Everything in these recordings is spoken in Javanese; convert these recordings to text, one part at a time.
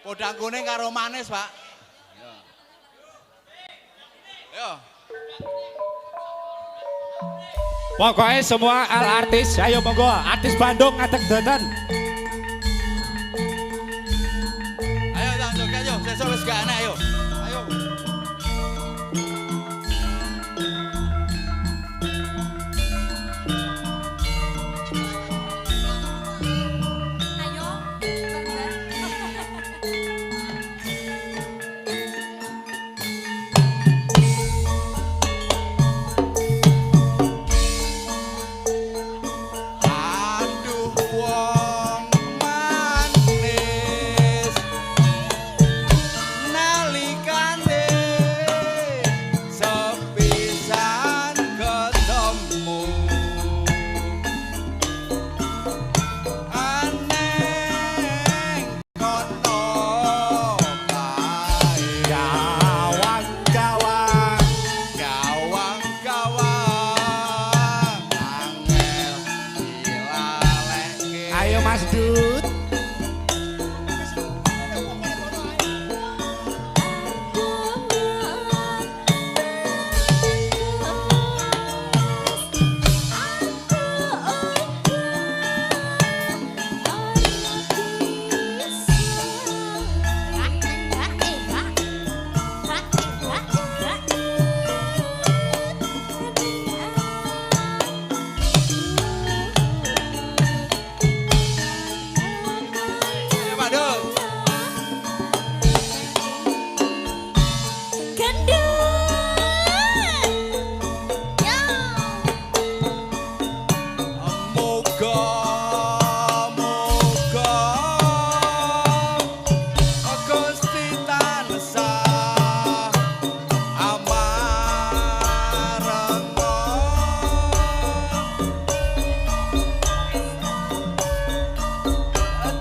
Podang kuning karo manis, Pak. Yo. Pokoknya semua artis, ayo monggo, artis Bandung ngadeg dadan. Ayo Tang Joget ayo, sesuk wis gak enak ayo. Ayo. Aduh wong manis nalikane sepisan ketemu aneh kono kae Gawang-gawang. gawang-gawang angel dilaleke. Ayo Mas Dut. Ayo Pak Dul. Moga-moga Gusti tansah amarenga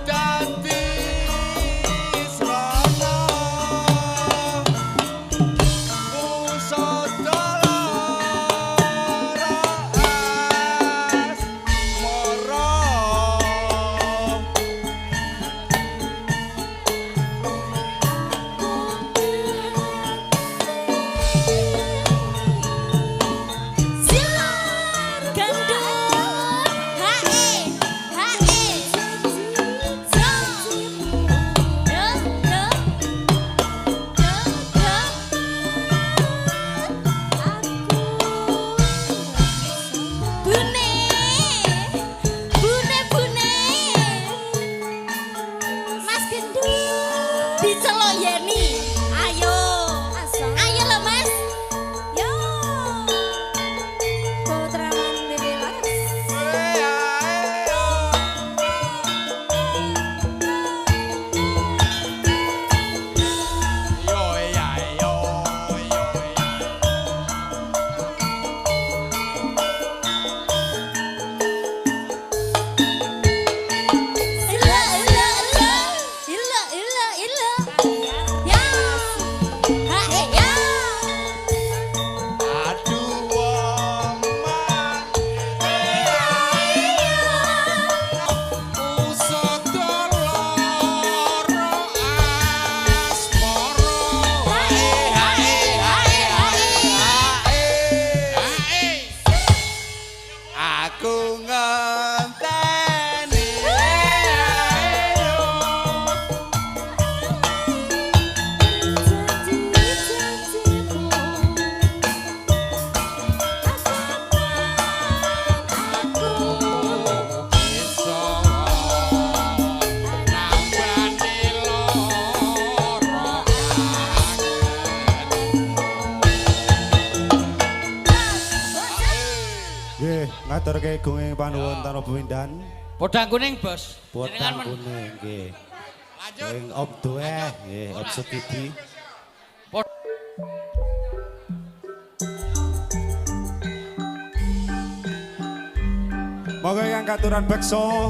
dadi srana Kusodara asmara. Dicelok Yeni, ayo, ayo lo Mas, yo, putraman Dede Laras. Yo ya yo yo Ila, ila, ila, ila, ila, ya, hae ya. aduh wong Kusodara asmara. Hae, hae, hae, hae. Aku ngenteni iso nambani lara Nggih, ngaturke gunging panuwun tanpa pemindhan. Podang kuning, Bos. Podang Jenengan men- kuning nggih. lanjut. Ing Om Doeh, nggih, Om Sukidi. Pod- Monggo yang katuran bekso.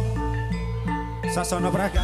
Sasana Praga.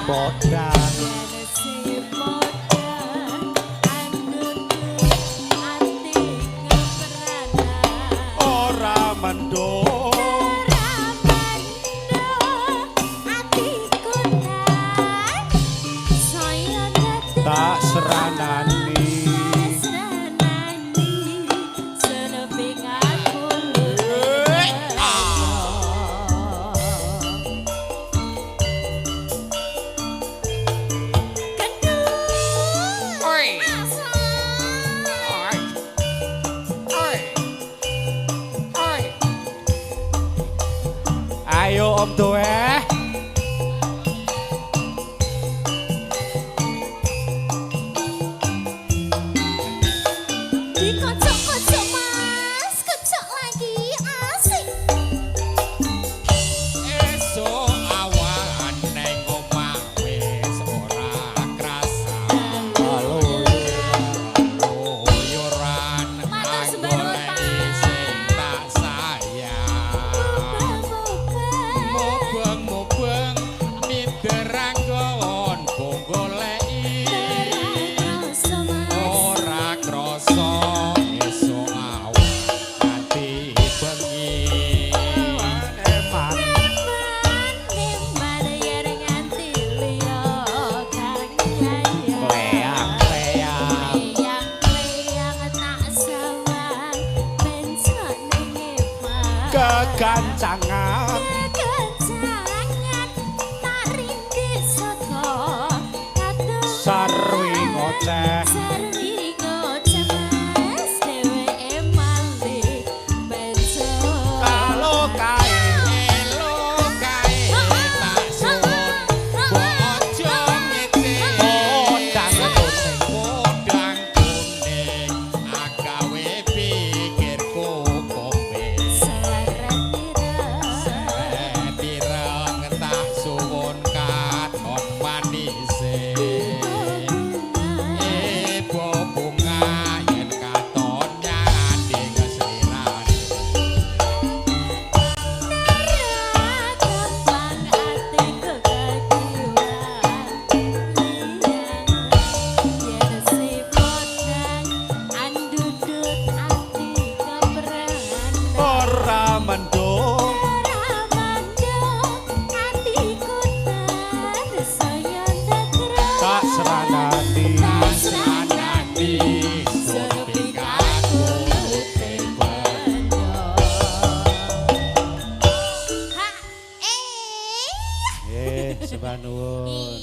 podang ora mendung tak seranani ayo om tuwe Dikocok-kocok mas, kocok lagi asik. esuk awan neng omah wis ora krasa luyuran Matur sebarut, anggone sing tak sayang mubeng-mubeng miterang gawon goleki ora krasa esuk awan ati bengi eman kegancangan sarwi ngoceh kalau kae elo kae tak suwun ojo ngece podang kuning agawe pikirku kowe direng tak suwun katon manise ibu bunga yen katon nyandi keslirane ora mendung tak seranani sebanun